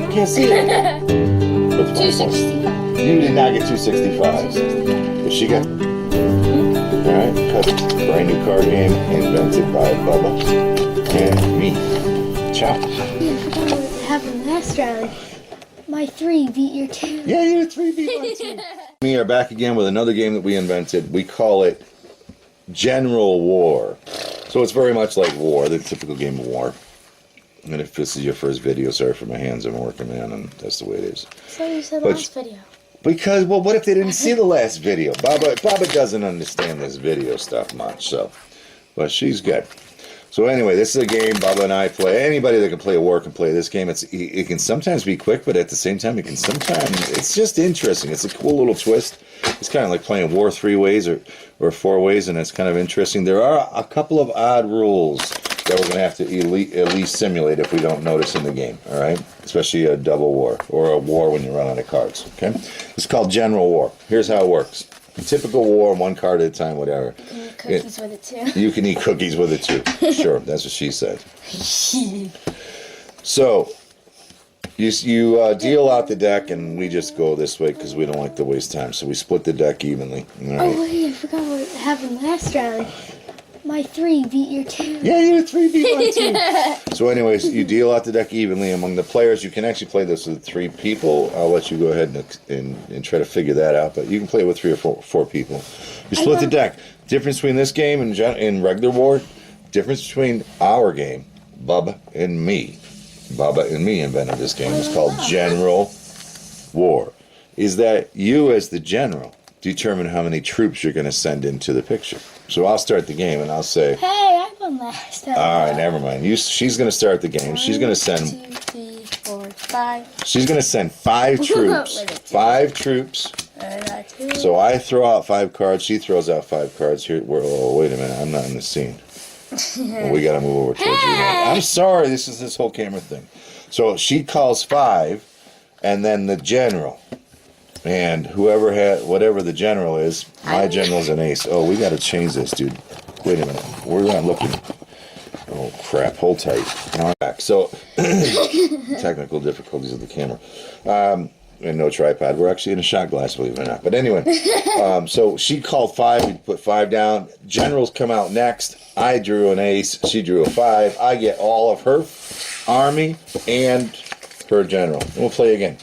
can't see it. 265. You did not get 265. 265. But she got. Alright, brand new card game invented by Bubba and Me. Ciao. Yeah, I forgot what happened last round. My 3 beat your 2. Yeah, you had 3 beat my 2. We are back again with another game that we invented. We call it General War. So it's very much like war, the typical game of war. And if this is your first video, sorry for my hands, I'm working on them. That's the way it is. So you said last video. Because, well, what if they didn't see the last video? Bubba doesn't understand this video stuff much, so. But she's good. So anyway, this is a game Bubba and I play. Anybody that can play a war can play this game. It can sometimes be quick, but at the same time, it's just interesting. It's a cool little twist. It's kind of like playing war 3 ways or 4 ways, and it's kind of interesting. There are a couple of odd rules that we're going to have to at least simulate if we don't notice in the game, all right? Especially a double war or a war when you run out of cards, okay? It's called General War. Here's how it works. A typical war, 1 card at a time, whatever. You can eat cookies with it, too. You can eat cookies with it, too. Sure, that's what she said. So, you deal out the deck, and we just go this way because we don't like to waste time. So we split the deck evenly. All right? Oh, wait, I forgot what happened last round. My 3 beat your 2. Yeah, you had 3 beat my 2. So anyways, you deal out the deck evenly among the players. You can actually play this with 3 people. I'll let you go ahead and try to figure that out. But you can play with 3 or 4 people. You split the deck. Difference between this game and regular war, difference between our game, Bubba and Me. Bubba and Me invented this game. It's called General War. Is that you as the general determine how many troops you're going to send into the picture. So I'll start the game and I'll say, hey, I won last time. all right, never mind. She's going to start the game. She's going to send 1, 2, 3, 4, 5. She's going to send 5 troops. 5 troops. So I throw out 5 cards. She throws out 5 cards. Here, oh, wait a minute. I'm not in the scene. Well, we got to move over towards you. I'm sorry. This is this whole camera thing. So she calls 5, and then the general. And whatever the general is, my general's an ace. Oh, we got to change this, dude. Wait a minute. We're not looking. Oh, crap. Hold tight. Now I'm back. So, technical difficulties of the camera. And no tripod. We're actually in a shot glass, believe it or not. But anyway, so she called 5. We put 5 down. Generals come out next. I drew an ace. She drew a 5. I get all of her army and her general. And we'll play again.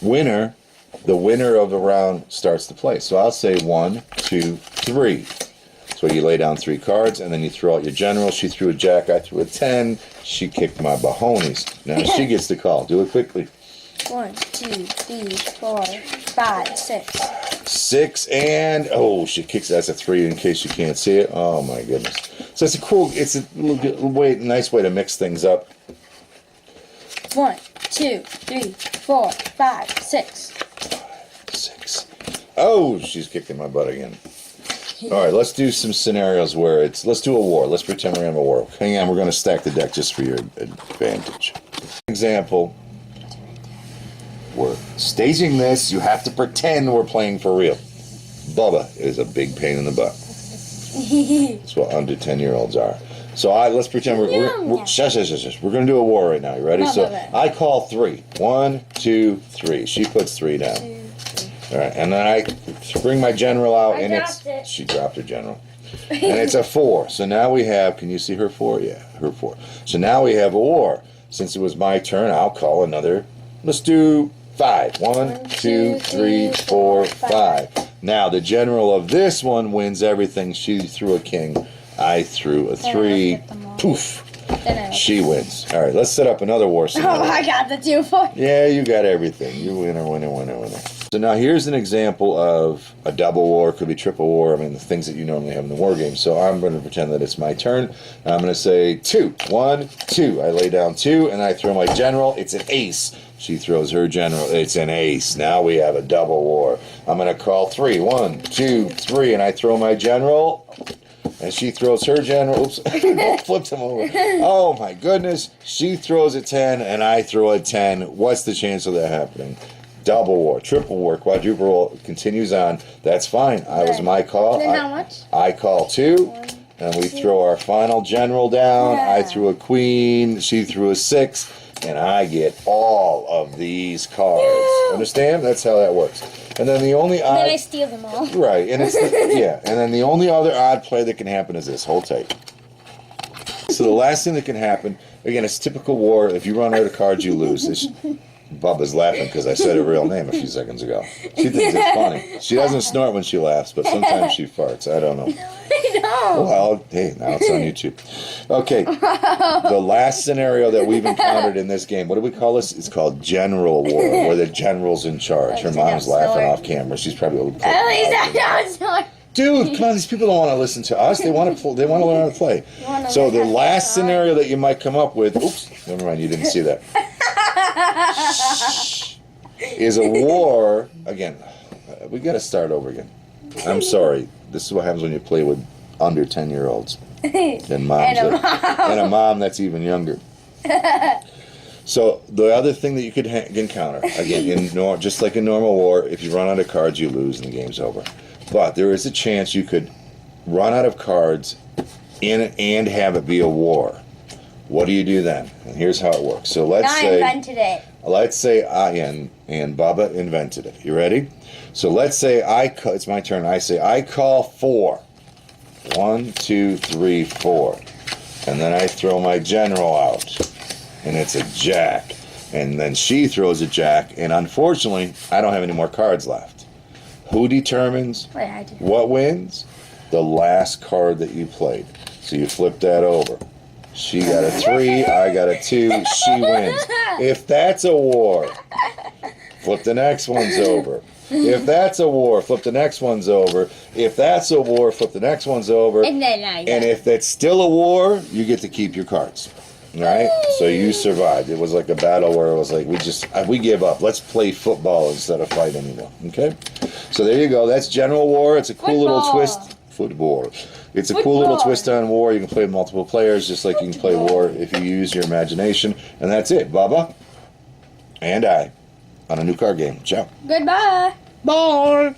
The winner of the round starts to play. So I'll say 1, 2, 3. So you lay down 3 cards, and then you throw out your general. She threw a jack, I threw a 10. She kicked my bahonies. Now she gets to call. Do it quickly. 1, 2, 3, 4, 5, 6. 6, and oh, she kicks. That's a 3 in case you can't see it. Oh my goodness. So it's a nice way to mix things up. 1, 2, 3, 4, 5, 6. 6. Oh, she's kicking my butt again. All right, let's do some scenarios where let's do a war. Let's pretend we're in a war. Hang on, we're going to stack the deck just for your advantage. Example, we're staging this. You have to pretend we're playing for real. Bubba is a big pain in the butt. That's what under 10-year-olds are. So let's pretend we're shush. We're going to do a war right now. You ready? So I call 3. 1, 2, 3. She puts 3 down. 2, 3. All right, and then I bring my general out, and she dropped her general, and it's a 4. So now we have. Can you see her 4? Yeah, her 4. So now we have a war. Since it was my turn, I'll call another. Let's do 5. 1, 2, 3, 4, 5. Now the general of this one wins everything. She threw a king. I threw a 3. Poof. She wins. All right, let's set up another war scenario. Oh, I got the 2 for you. Yeah, you got everything. You winner. So now here's an example of a double war. Could be triple war. I mean, the things that you normally have in the war game. So I'm going to pretend that it's my turn. And I'm going to say 2. 1, 2. I lay down 2, and I throw my general. It's an ace. She throws her general. It's an ace. Now we have a double war. I'm going to call 3. 1, 2, 3, and I throw my general. And she throws her general. Oops, I flipped him over. Oh my goodness. She throws a 10 and I throw a 10. What's the chance of that happening? Double war, triple war, quadruple war continues on. That's fine. I was my call. Then how much? I call 2. And we throw our final general down. I threw a queen. She threw a 6. and I get all of these cards. Understand? That's how that works. And then the only odd... Then I steal them all. Right, and it's yeah. And then the only other odd play that can happen is this. Hold tight. So the last thing that can happen, again, it's typical war. If you run out of cards, you lose. Bubba's laughing because I said her real name a few seconds ago. She thinks it's funny. She doesn't snort when she laughs, but sometimes she farts. I don't know. I know. Well, hey, now it's on YouTube. Okay, the last scenario that we've encountered in this game, what do we call this? It's called General War, where the general's in charge. Her mom's laughing off camera. She's probably... At least I don't snort. Dude, come on! These people don't want to listen to us. They want to. They want to learn how to play. So the last scenario that you might come up with, oops, never mind, you didn't see that, is a war. Again, we got to start over again. I'm sorry. This is what happens when you play with under 10-year-olds and moms and a mom that's even younger. So the other thing that you could encounter, again, just like in normal war, if you run out of cards, you lose and the game's over. But there is a chance you could run out of cards and have it be a war. What do you do then? And here's how it works. So let's say I invented it. Let's say and Bubba invented it. You ready? So let's say it's my turn. I say I call 4. 1, 2, 3, 4, and then I throw my general out, and it's a jack. And then she throws a jack, and unfortunately, I don't have any more cards left. Who determines what wins? The last card that you played. So you flip that over. She got a 3, I got a 2, she wins. If that's a war, flip the next one's over. If that's a war, flip the next one's over. If that's a war, flip the next one's over. And then and if that's still a war, you get to keep your cards. Right? So you survived. It was like a battle where it was like, we give up. Let's play football instead of fight anymore. Okay? So there you go. That's General War. It's a cool little twist. Football. It's a cool little twist on war. You can play with multiple players just like you can play war if you use your imagination. And that's it. Bubba and I on a new card game. Ciao. Goodbye. Bye.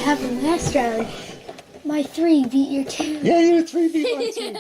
Happened last round. My 3 beat your 2. Yeah, your 3 beat my 2.